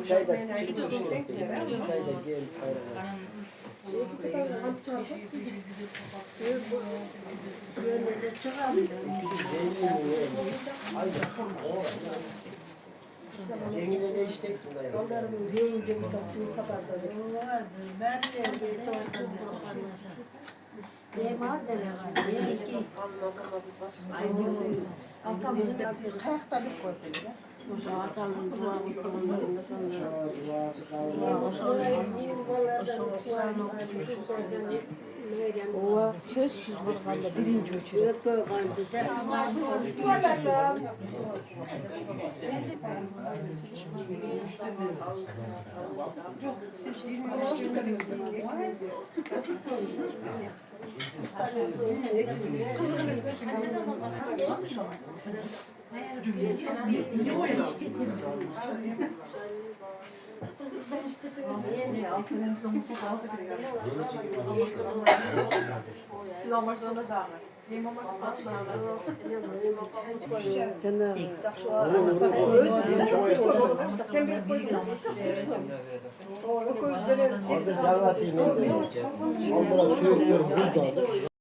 Çay da çıkmış. Çay da gel. Cemile de işte onların reyince mutlaka sabahları. Ben de Yemaz da ne var? Ay işte biz kayıktadık koyduk ya. Zaten duvarın kurullarında o sözsüz bulganda birinci uçuyor. Yok koygandı da. Siz olmazsanız da mı? Benim olmazsa hazır calvası yiyeceğim. Onlara çöğütüyorum, buz da aldım.